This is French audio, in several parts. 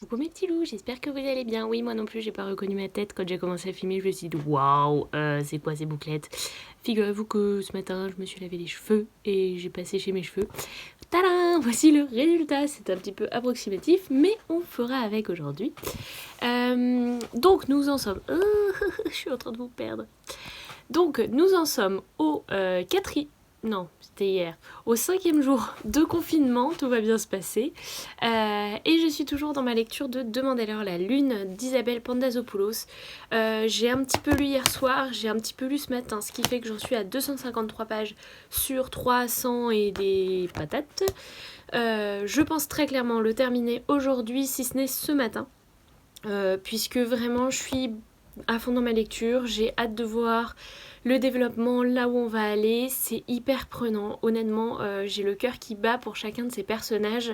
Coucou mes petits loups, j'espère que vous allez bien. Oui, moi non plus, j'ai pas reconnu ma tête quand j'ai commencé à filmer. Je me suis dit, waouh, c'est quoi ces bouclettes? Figurez-vous que ce matin, je me suis lavé les cheveux et j'ai pas séché mes cheveux. Tadam! Voici le résultat. C'est un petit peu approximatif, mais on fera avec aujourd'hui. Donc, nous en sommes. Je suis en train de vous perdre. Donc, nous en sommes au quatrième. Non, c'était hier. Au 5e jour de confinement, tout va bien se passer. Et je suis toujours dans ma lecture de Demandez-leur la lune d'Isabelle Pandazopoulos. J'ai un petit peu lu hier soir, j'ai un petit peu lu ce matin, ce qui fait que j'en suis à 253 pages sur 300 et des patates. Je pense très clairement le terminer aujourd'hui, si ce n'est ce matin. Puisque vraiment je suis à fond dans ma lecture, j'ai hâte de voir le développement, là où on va aller, c'est hyper prenant. Honnêtement, j'ai le cœur qui bat pour chacun de ces personnages.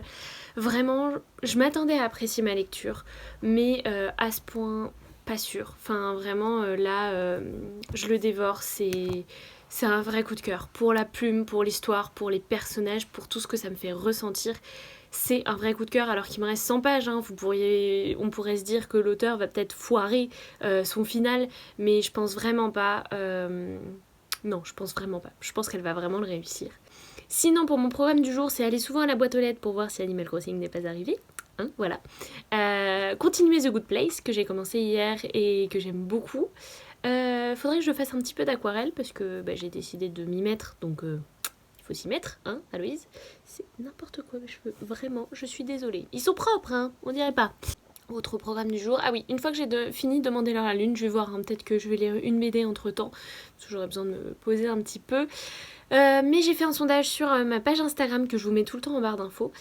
Vraiment, je m'attendais à apprécier ma lecture, mais à ce point, pas sûr. Enfin, vraiment, là, je le dévore, c'est un vrai coup de cœur. Pour la plume, pour l'histoire, pour les personnages, pour tout ce que ça me fait ressentir. C'est un vrai coup de cœur alors qu'il me reste 100 pages. Hein. On pourrait se dire que l'auteur va peut-être foirer son final, mais je pense vraiment pas. Non, je pense vraiment pas. Je pense qu'elle va vraiment le réussir. Sinon, pour mon programme du jour, c'est aller souvent à la boîte aux lettres pour voir si Animal Crossing n'est pas arrivé. Hein, voilà. Continuer The Good Place, que j'ai commencé hier et que j'aime beaucoup. Faudrait que je fasse un petit peu d'aquarelle parce que j'ai décidé de m'y mettre, donc il faut s'y mettre, hein, Aloïse. C'est n'importe quoi mes cheveux, vraiment, je suis désolée. Ils sont propres, hein, on dirait pas. Autre programme du jour. Ah oui, une fois que j'ai fini de demander l'heure à la lune, je vais voir, hein, peut-être que je vais lire une BD entre temps, parce que j'aurais besoin de me poser un petit peu. Mais j'ai fait un sondage sur ma page Instagram que je vous mets tout le temps en barre d'infos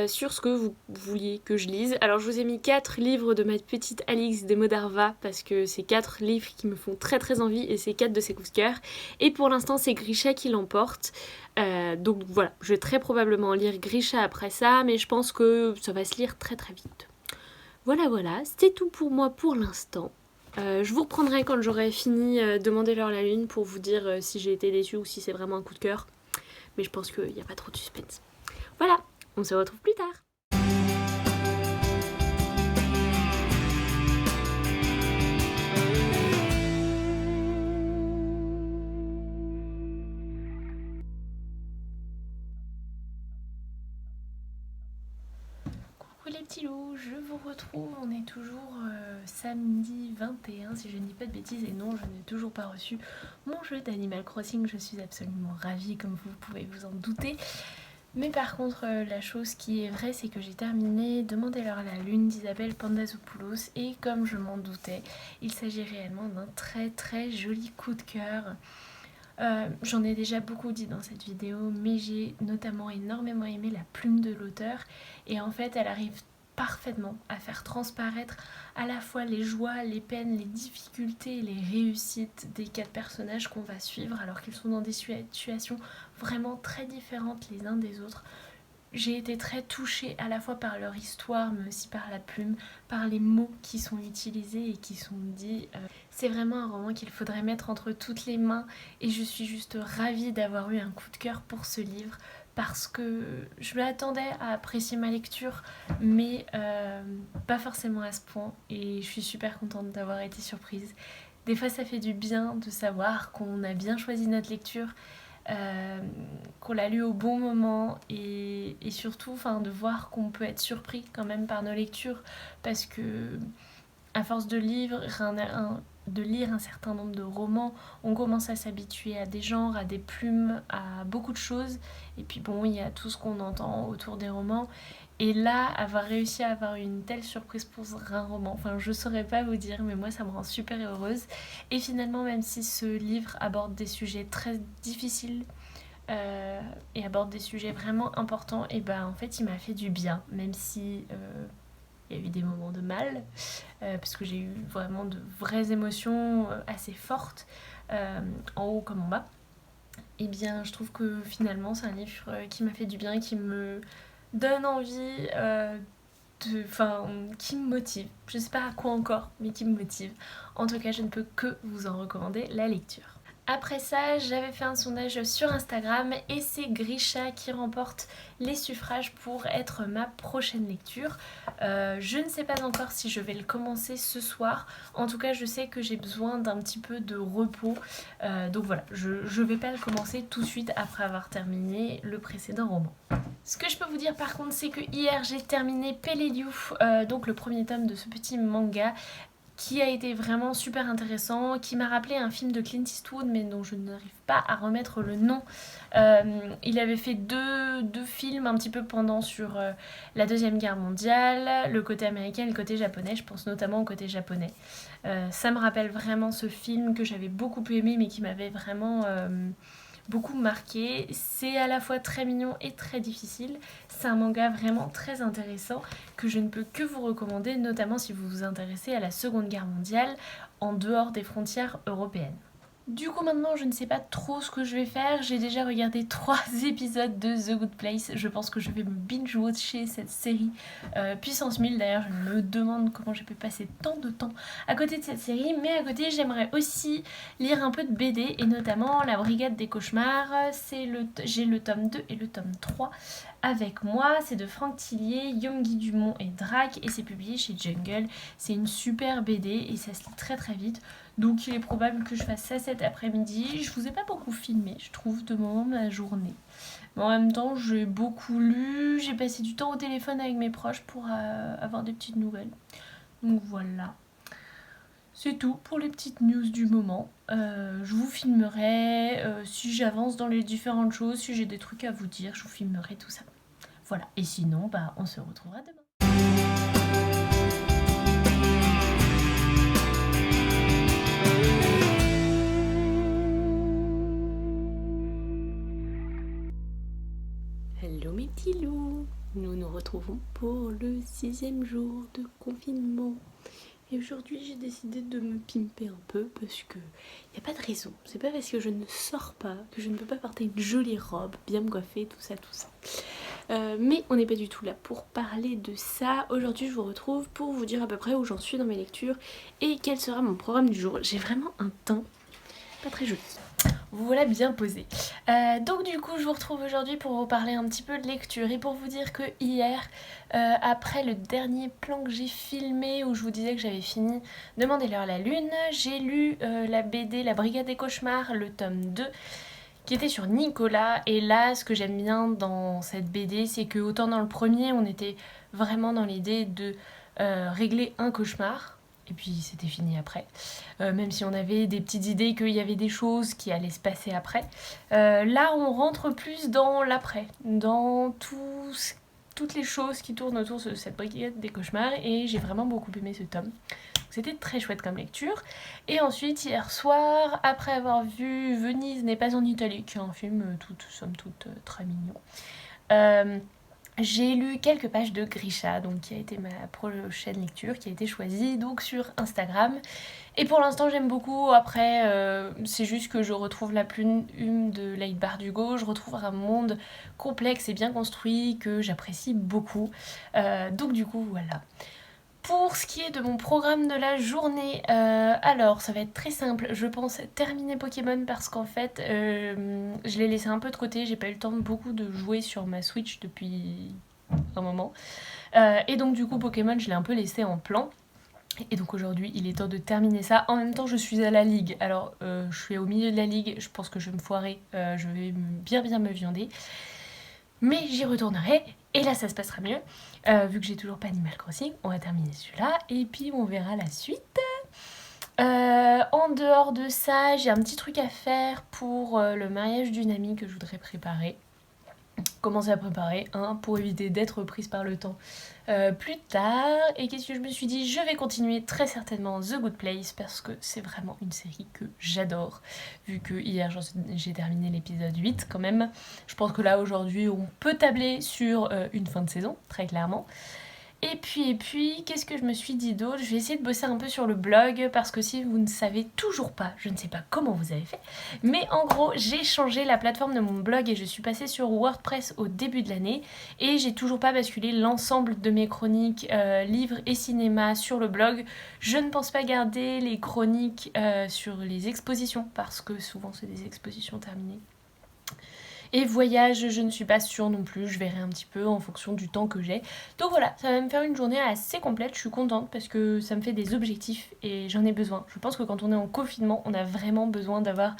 sur ce que vous vouliez que je lise. Alors je vous ai mis 4 livres de ma petite Alix des Modarva parce que c'est 4 livres qui me font très très envie et c'est 4 de ses coups de cœur. Et pour l'instant c'est Grisha qui l'emporte. Donc voilà, je vais très probablement lire Grisha après ça, mais je pense que ça va se lire très très vite. Voilà, c'est tout pour moi pour l'instant. Je vous reprendrai quand j'aurai fini Demandez-leur la lune pour vous dire si j'ai été déçue ou si c'est vraiment un coup de cœur. Mais je pense qu'il n'y a pas trop de suspense. Voilà, on se retrouve plus tard. Coucou les petits loups, je vous retrouve. On est toujours samedi 21 si je ne dis pas de bêtises. Et non, je n'ai toujours pas reçu mon jeu d'Animal Crossing. Je suis absolument ravie comme vous pouvez vous en douter. Mais par contre, la chose qui est vraie, c'est que j'ai terminé Demandez-leur à la lune d'Isabelle Pandazopoulos et comme je m'en doutais, il s'agit réellement d'un très très joli coup de cœur. J'en ai déjà beaucoup dit dans cette vidéo, mais j'ai notamment énormément aimé la plume de l'auteur et en fait elle arrive parfaitement à faire transparaître à la fois les joies, les peines, les difficultés, les réussites des 4 personnages qu'on va suivre alors qu'ils sont dans des situations vraiment très différentes les uns des autres. J'ai été très touchée à la fois par leur histoire mais aussi par la plume, par les mots qui sont utilisés et qui sont dits. C'est vraiment un roman qu'il faudrait mettre entre toutes les mains et je suis juste ravie d'avoir eu un coup de cœur pour ce livre parce que je m'attendais à apprécier ma lecture mais pas forcément à ce point et je suis super contente d'avoir été surprise. Des fois ça fait du bien de savoir qu'on a bien choisi notre lecture, qu'on l'a lu au bon moment et surtout de voir qu'on peut être surpris quand même par nos lectures parce que à force de lire un certain nombre de romans, on commence à s'habituer à des genres, à des plumes, à beaucoup de choses et puis bon, il y a tout ce qu'on entend autour des romans et là, avoir réussi à avoir une telle surprise pour un roman, je saurais pas vous dire, mais moi ça me rend super heureuse. Et finalement, même si ce livre aborde des sujets très difficiles et aborde des sujets vraiment importants, et en fait il m'a fait du bien, même si il y a eu des moments de mal, parce que j'ai eu vraiment de vraies émotions assez fortes, en haut comme en bas. Et bien je trouve que finalement c'est un livre qui m'a fait du bien, qui me donne envie qui me motive. Je sais pas à quoi encore, mais qui me motive. En tout cas, je ne peux que vous en recommander la lecture. Après ça, j'avais fait un sondage sur Instagram et c'est Grisha qui remporte les suffrages pour être ma prochaine lecture. Je ne sais pas encore si je vais le commencer ce soir. En tout cas, je sais que j'ai besoin d'un petit peu de repos. Donc voilà, je vais pas le commencer tout de suite après avoir terminé le précédent roman. Ce que je peux vous dire par contre, c'est que hier j'ai terminé Peleliu, donc le premier tome de ce petit manga qui a été vraiment super intéressant, qui m'a rappelé un film de Clint Eastwood mais dont je n'arrive pas à remettre le nom. Il avait fait deux films un petit peu pendant sur la Deuxième Guerre mondiale, le côté américain et le côté japonais, je pense notamment au côté japonais. Ça me rappelle vraiment ce film que j'avais beaucoup aimé mais qui m'avait vraiment beaucoup marqué. C'est à la fois très mignon et très difficile. C'est un manga vraiment très intéressant que je ne peux que vous recommander, notamment si vous vous intéressez à la Seconde Guerre mondiale en dehors des frontières européennes. Du coup maintenant je ne sais pas trop ce que je vais faire, j'ai déjà regardé 3 épisodes de The Good Place, je pense que je vais me binge-watcher cette série puissance 1000, d'ailleurs je me demande comment j'ai pu passer tant de temps à côté de cette série, mais à côté j'aimerais aussi lire un peu de BD et notamment La Brigade des Cauchemars, j'ai le tome 2 et le tome 3 avec moi, c'est de Franck Tillier, Youngi Dumont et Drac et c'est publié chez Jungle, c'est une super BD et ça se lit très très vite. Donc il est probable que je fasse ça cet après-midi. Je vous ai pas beaucoup filmé, je trouve, de moment ma journée. Mais en même temps, j'ai beaucoup lu, j'ai passé du temps au téléphone avec mes proches pour avoir des petites nouvelles. Donc voilà. C'est tout pour les petites news du moment. Je vous filmerai si j'avance dans les différentes choses, si j'ai des trucs à vous dire, je vous filmerai tout ça. Voilà. Et sinon, on se retrouvera demain. Hello mes petits loups, nous nous retrouvons pour le 6e jour de confinement. Et aujourd'hui j'ai décidé de me pimper un peu parce que y a pas de raison. C'est pas parce que je ne sors pas que je ne peux pas porter une jolie robe, bien me coiffer, tout ça. Mais on n'est pas du tout là pour parler de ça. Aujourd'hui je vous retrouve pour vous dire à peu près où j'en suis dans mes lectures et quel sera mon programme du jour. J'ai vraiment un teint pas très joli. Vous voilà bien posé. Donc du coup je vous retrouve aujourd'hui pour vous parler un petit peu de lecture et pour vous dire que hier, après le dernier plan que j'ai filmé où je vous disais que j'avais fini Demandez-leur la lune, j'ai lu la BD La Brigade des Cauchemars, le tome 2 qui était sur Nicolas. Et là ce que j'aime bien dans cette BD c'est que autant dans le premier on était vraiment dans l'idée de régler un cauchemar et puis c'était fini après. Même si on avait des petites idées qu'il y avait des choses qui allaient se passer après. Là, on rentre plus dans l'après, dans toutes les choses qui tournent autour de cette brigade des cauchemars et j'ai vraiment beaucoup aimé ce tome. C'était très chouette comme lecture. Et ensuite, hier soir, après avoir vu Venise n'est pas en Italie, qui est un film, somme toute, très mignon, j'ai lu quelques pages de Grisha, donc qui a été ma prochaine lecture, qui a été choisie donc sur Instagram. Et pour l'instant j'aime beaucoup. Après c'est juste que je retrouve la plume de Leigh Bardugo, je retrouve un monde complexe et bien construit que j'apprécie beaucoup. Donc du coup voilà. Pour ce qui est de mon programme de la journée, alors ça va être très simple, je pense terminer Pokémon parce qu'en fait je l'ai laissé un peu de côté, j'ai pas eu le temps beaucoup de jouer sur ma Switch depuis un moment. Et donc du coup Pokémon je l'ai un peu laissé en plan. Et donc aujourd'hui il est temps de terminer ça. En même temps je suis à la ligue, alors je suis au milieu de la ligue, je pense que je vais me foirer, je vais bien me viander. Mais j'y retournerai et là ça se passera mieux. Vu que j'ai toujours pas Animal Crossing, on va terminer celui-là et puis on verra la suite. En dehors de ça, j'ai un petit truc à faire pour le mariage d'une amie que je voudrais préparer. Commencer à préparer, pour éviter d'être prise par le temps plus tard. Et qu'est-ce que je me suis dit? Je vais continuer très certainement The Good Place parce que c'est vraiment une série que j'adore. Vu que hier j'ai terminé l'épisode 8 quand même. Je pense que là aujourd'hui on peut tabler sur une fin de saison, très clairement. Et puis, qu'est-ce que je me suis dit d'autre? Je vais essayer de bosser un peu sur le blog parce que si vous ne savez toujours pas, je ne sais pas comment vous avez fait, mais en gros, j'ai changé la plateforme de mon blog et je suis passée sur WordPress au début de l'année et j'ai toujours pas basculé l'ensemble de mes chroniques livres et cinéma sur le blog. Je ne pense pas garder les chroniques sur les expositions parce que souvent c'est des expositions terminées. Et voyage, je ne suis pas sûre non plus, je verrai un petit peu en fonction du temps que j'ai. Donc voilà, ça va me faire une journée assez complète, je suis contente parce que ça me fait des objectifs et j'en ai besoin. Je pense que quand on est en confinement, on a vraiment besoin d'avoir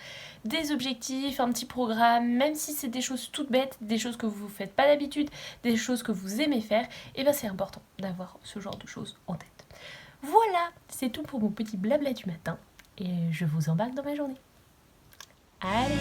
des objectifs, un petit programme, même si c'est des choses toutes bêtes, des choses que vous ne faites pas d'habitude, des choses que vous aimez faire, et bien c'est important d'avoir ce genre de choses en tête. Voilà, c'est tout pour mon petit blabla du matin et je vous embarque dans ma journée. Allez!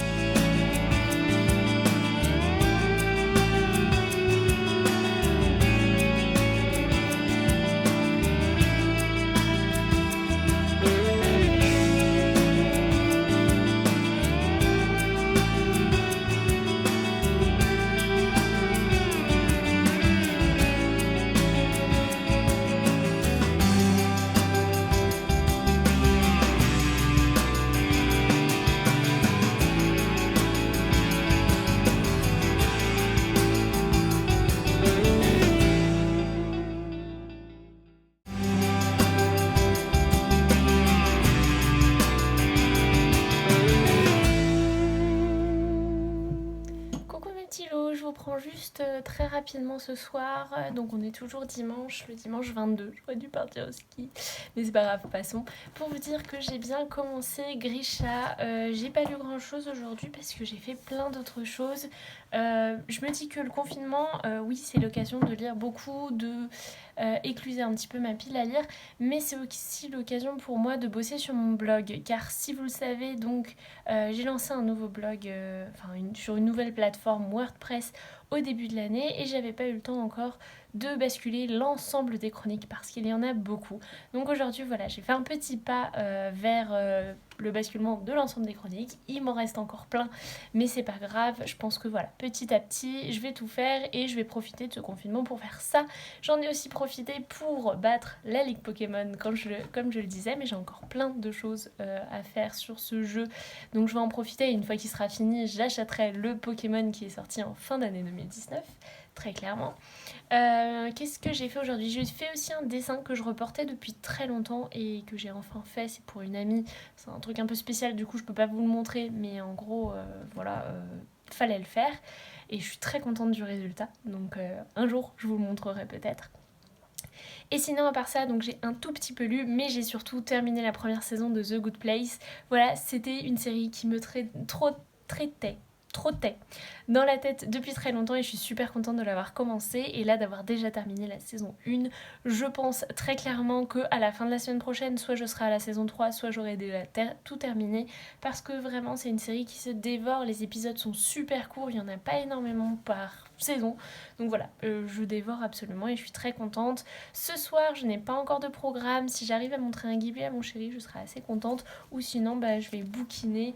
Je vous prends juste très rapidement ce soir. Donc on est toujours dimanche, le dimanche 22. J'aurais dû partir au ski, mais c'est pas grave, passons. Pour vous dire que j'ai bien commencé Grisha. J'ai pas lu grand chose aujourd'hui parce que j'ai fait plein d'autres choses. Je me dis que le confinement, oui, c'est l'occasion de lire beaucoup, de écluser un petit peu ma pile à lire, mais c'est aussi l'occasion pour moi de bosser sur mon blog, car si vous le savez, donc j'ai lancé un nouveau blog sur une nouvelle plateforme WordPress au début de l'année et j'avais pas eu le temps encore de basculer l'ensemble des chroniques parce qu'il y en a beaucoup. Donc aujourd'hui, voilà, j'ai fait un petit pas vers le basculement de l'ensemble des chroniques. Il m'en reste encore plein, mais c'est pas grave. Je pense que voilà, petit à petit, je vais tout faire et je vais profiter de ce confinement pour faire ça. J'en ai aussi profité pour battre la Ligue Pokémon, comme je le disais, mais j'ai encore plein de choses à faire sur ce jeu. Donc je vais en profiter et une fois qu'il sera fini, j'achèterai le Pokémon qui est sorti en fin d'année 2019, très clairement. Qu'est-ce que j'ai fait aujourd'hui? J'ai fait aussi un dessin que je reportais depuis très longtemps et que j'ai enfin fait. C'est pour une amie, c'est un truc un peu spécial, du coup je peux pas vous le montrer, mais en gros fallait le faire et je suis très contente du résultat, donc un jour je vous le montrerai peut-être. Et sinon à part ça, donc j'ai un tout petit peu lu, mais j'ai surtout terminé la première saison de The Good Place. Voilà, c'était une série qui me trottait dans la tête depuis très longtemps et je suis super contente de l'avoir commencé et là d'avoir déjà terminé la saison 1. Je pense très clairement qu'à la fin de la semaine prochaine, soit je serai à la saison 3, soit j'aurai déjà tout terminé parce que vraiment c'est une série qui se dévore, les épisodes sont super courts, il n'y en a pas énormément par saison, donc voilà, je dévore absolument et je suis très contente. Ce soir je n'ai pas encore de programme, si j'arrive à montrer un Ghibli à mon chéri je serai assez contente, ou sinon je vais bouquiner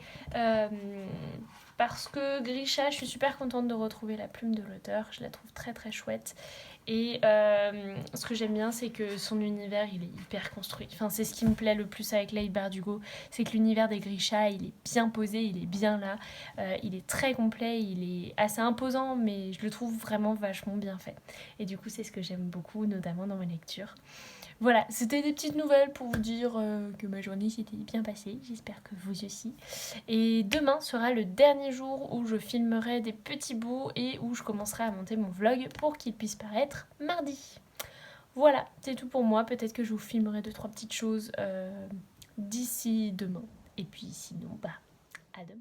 parce que Grisha, je suis super contente de retrouver la plume de l'auteur, je la trouve très très chouette. Et ce que j'aime bien, c'est que son univers, il est hyper construit. Enfin, c'est ce qui me plaît le plus avec Leigh Bardugo, c'est que l'univers des Grisha, il est bien posé, il est bien là, il est très complet, il est assez imposant, mais je le trouve vraiment vachement bien fait. Et du coup, c'est ce que j'aime beaucoup, notamment dans mes lectures. Voilà, c'était des petites nouvelles pour vous dire que ma journée s'était bien passée, j'espère que vous aussi. Et demain sera le dernier jour où je filmerai des petits bouts et où je commencerai à monter mon vlog pour qu'il puisse paraître mardi. Voilà, c'est tout pour moi, peut-être que je vous filmerai 2-3 petites choses d'ici demain. Et puis sinon, à demain.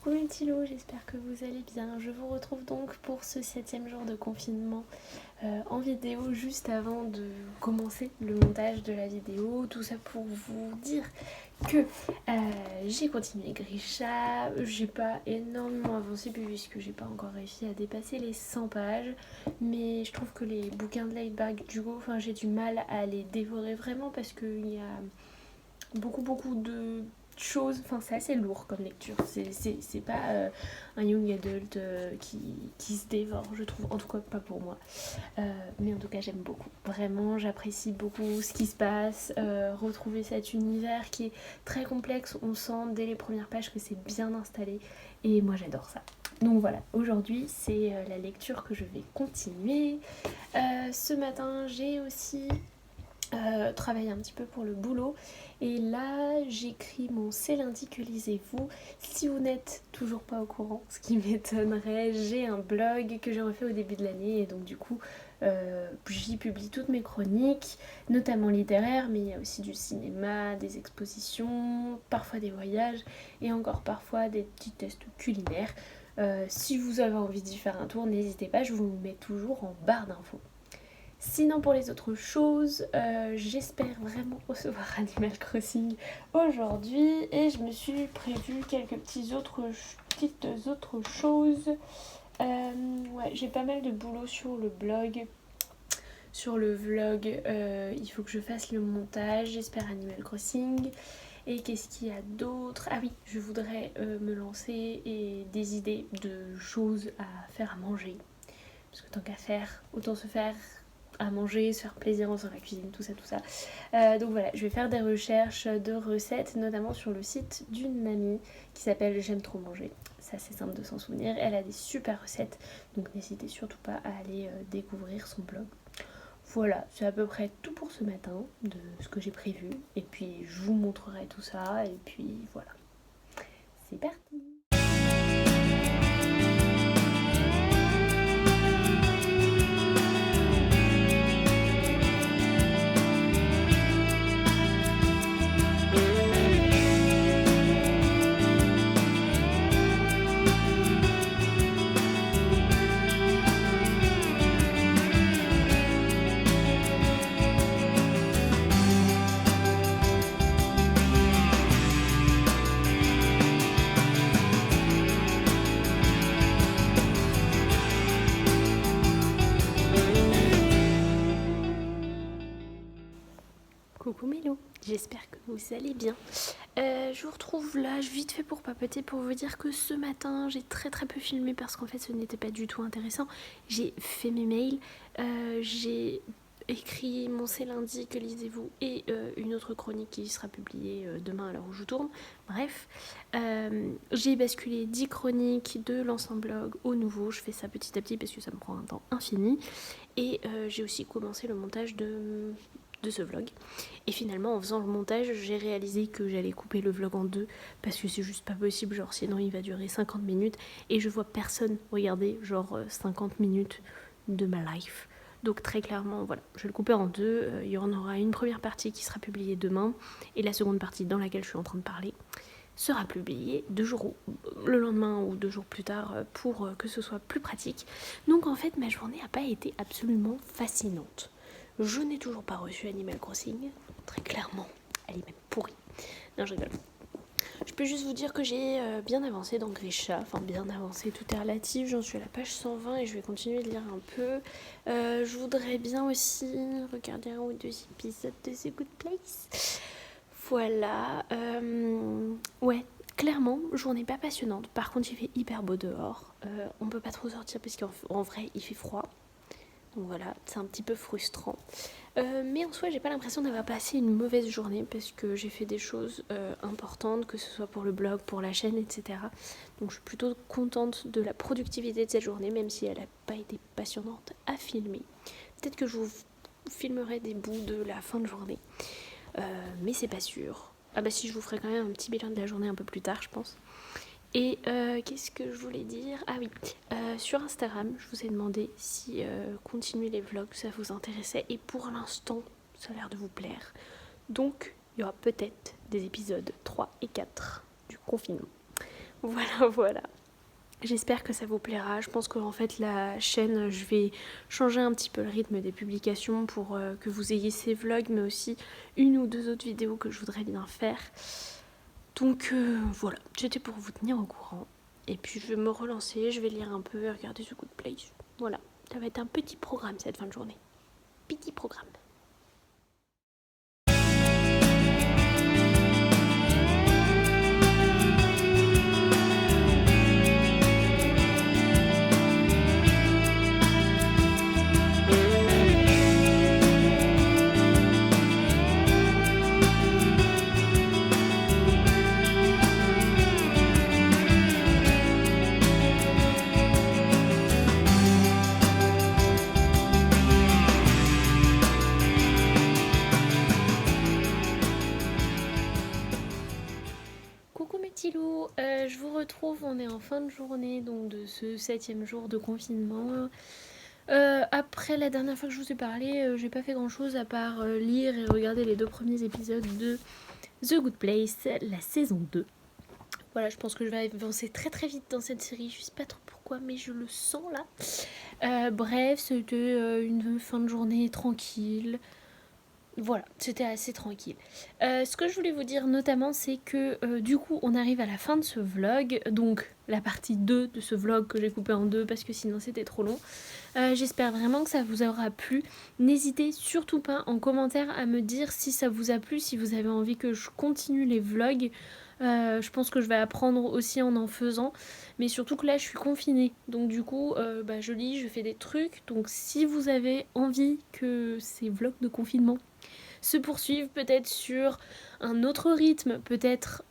Coucou mes petits loups, j'espère que vous allez bien. Je vous retrouve donc pour ce 7e jour de confinement en vidéo juste avant de commencer le montage de la vidéo. Tout ça pour vous dire que j'ai continué Grisha, j'ai pas énormément avancé puisque j'ai pas encore réussi à dépasser les 100 pages, mais je trouve que les bouquins de Lightbag Dugo, j'ai du mal à les dévorer vraiment parce qu'il y a beaucoup de choses, c'est assez lourd comme lecture, c'est pas un young adult qui se dévore, je trouve, en tout cas pas pour moi, mais en tout cas j'aime beaucoup, vraiment j'apprécie beaucoup ce qui se passe, retrouver cet univers qui est très complexe, on sent dès les premières pages que c'est bien installé et moi j'adore ça. Donc voilà, aujourd'hui c'est la lecture que je vais continuer. Ce matin j'ai aussi travailler un petit peu pour le boulot et là j'écris mon C'est lundi que lisez-vous. Si vous n'êtes toujours pas au courant, ce qui m'étonnerait, j'ai un blog que j'ai refait au début de l'année et donc du coup j'y publie toutes mes chroniques, notamment littéraires, mais il y a aussi du cinéma, des expositions, parfois des voyages et encore parfois des petits tests culinaires. Si vous avez envie d'y faire un tour, n'hésitez pas, je vous mets toujours en barre d'infos. Sinon pour les autres choses, j'espère vraiment recevoir Animal Crossing aujourd'hui et je me suis prévu quelques petites autres choses. Ouais, j'ai pas mal de boulot sur le blog, sur le vlog, il faut que je fasse le montage, j'espère Animal Crossing. Et qu'est-ce qu'il y a d'autre? Ah oui, je voudrais me lancer et des idées de choses à faire à manger. Parce que tant qu'à faire, autant se faire à manger, se faire plaisir dans la cuisine, tout ça. Donc voilà, je vais faire des recherches de recettes, notamment sur le site d'une amie qui s'appelle J'aime trop manger. C'est assez simple de s'en souvenir. Elle a des super recettes, donc n'hésitez surtout pas à aller découvrir son blog. Voilà, c'est à peu près tout pour ce matin de ce que j'ai prévu. Et puis je vous montrerai tout ça. Et puis voilà, c'est parti! Coucou Mélo, j'espère que vous allez bien. Je vous retrouve là, vite fait pour papoter, pour vous dire que ce matin j'ai très peu filmé parce qu'en fait ce n'était pas du tout intéressant. J'ai fait mes mails, j'ai écrit mon C'est lundi que lisez-vous et une autre chronique qui sera publiée demain à l'heure où je tourne. Bref, j'ai basculé 10 chroniques de l'ancien blog au nouveau. Je fais ça petit à petit parce que ça me prend un temps infini. Et j'ai aussi commencé le montage de ce vlog. Et finalement en faisant le montage j'ai réalisé que j'allais couper le vlog en deux parce que c'est juste pas possible, genre sinon il va durer 50 minutes et je vois personne regarder genre 50 minutes de ma life. Donc très clairement voilà, je vais le couper en deux. Il y en aura une première partie qui sera publiée demain et la seconde partie dans laquelle je suis en train de parler sera publiée le lendemain ou 2 jours plus tard pour que ce soit plus pratique. Donc en fait ma journée n'a pas été absolument fascinante. Je n'ai toujours pas reçu Animal Crossing, très clairement, elle est même pourrie. Non, je rigole. Je peux juste vous dire que j'ai bien avancé dans Grisha, bien avancé, tout est relatif, j'en suis à la page 120 et je vais continuer de lire un peu. Je voudrais bien aussi regarder 1 ou 2 épisodes de The Good Place. Voilà, ouais, clairement, journée pas passionnante. Par contre, il fait hyper beau dehors, on peut pas trop sortir parce qu'en vrai, il fait froid. Donc voilà, c'est un petit peu frustrant. Mais en soi, j'ai pas l'impression d'avoir passé une mauvaise journée parce que j'ai fait des choses importantes, que ce soit pour le blog, pour la chaîne, etc. Donc je suis plutôt contente de la productivité de cette journée, même si elle n'a pas été passionnante à filmer. Peut-être que je vous filmerai des bouts de la fin de journée, mais c'est pas sûr. Ah bah si, je vous ferai quand même un petit bilan de la journée un peu plus tard, je pense. Et qu'est-ce que je voulais dire? Ah oui, sur Instagram, je vous ai demandé si continuer les vlogs, ça vous intéressait. Et pour l'instant, ça a l'air de vous plaire. Donc, il y aura peut-être des épisodes 3 et 4 du confinement. Voilà. J'espère que ça vous plaira. Je pense qu'en fait la chaîne, je vais changer un petit peu le rythme des publications pour que vous ayez ces vlogs, mais aussi une ou deux autres vidéos que je voudrais bien faire. Donc voilà, c'était pour vous tenir au courant. Et puis je vais me relancer, je vais lire un peu et regarder The Good Place. Voilà, ça va être un petit programme cette fin de journée. Petit programme. Coucou mes petits loups, je vous retrouve, on est en fin de journée donc de ce 7e jour de confinement. Après la dernière fois que je vous ai parlé, j'ai pas fait grand chose à part lire et regarder les 2 premiers épisodes de The Good Place, la saison 2. Voilà, je pense que je vais avancer très très vite dans cette série, je sais pas trop pourquoi mais je le sens là. Bref, c'était une fin de journée tranquille. Voilà, c'était assez tranquille. Ce que je voulais vous dire notamment, c'est que du coup, on arrive à la fin de ce vlog, donc la partie 2 de ce vlog que j'ai coupé en deux parce que sinon c'était trop long. J'espère vraiment que ça vous aura plu. N'hésitez surtout pas en commentaire à me dire si ça vous a plu, si vous avez envie que je continue les vlogs. Je pense que je vais apprendre aussi en faisant, mais surtout que là je suis confinée, donc du coup je lis, je fais des trucs, donc si vous avez envie que ces vlogs de confinement se poursuivent peut-être sur un autre rythme, peut-être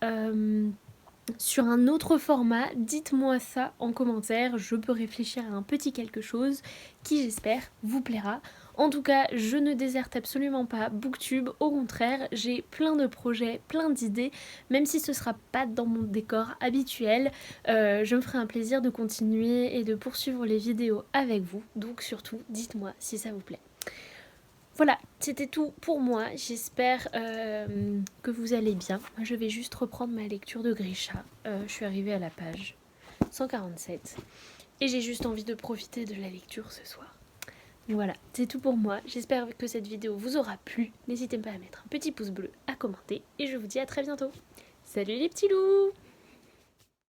sur un autre format, dites-moi ça en commentaire, je peux réfléchir à un petit quelque chose qui j'espère vous plaira. En tout cas, je ne déserte absolument pas Booktube, au contraire, j'ai plein de projets, plein d'idées, même si ce sera pas dans mon décor habituel, je me ferai un plaisir de continuer et de poursuivre les vidéos avec vous, donc surtout dites-moi si ça vous plaît. Voilà, c'était tout pour moi, j'espère que vous allez bien. Je vais juste reprendre ma lecture de Grisha, je suis arrivée à la page 147 et j'ai juste envie de profiter de la lecture ce soir. Voilà, c'est tout pour moi, j'espère que cette vidéo vous aura plu. N'hésitez pas à mettre un petit pouce bleu, à commenter et je vous dis à très bientôt. Salut les petits loups!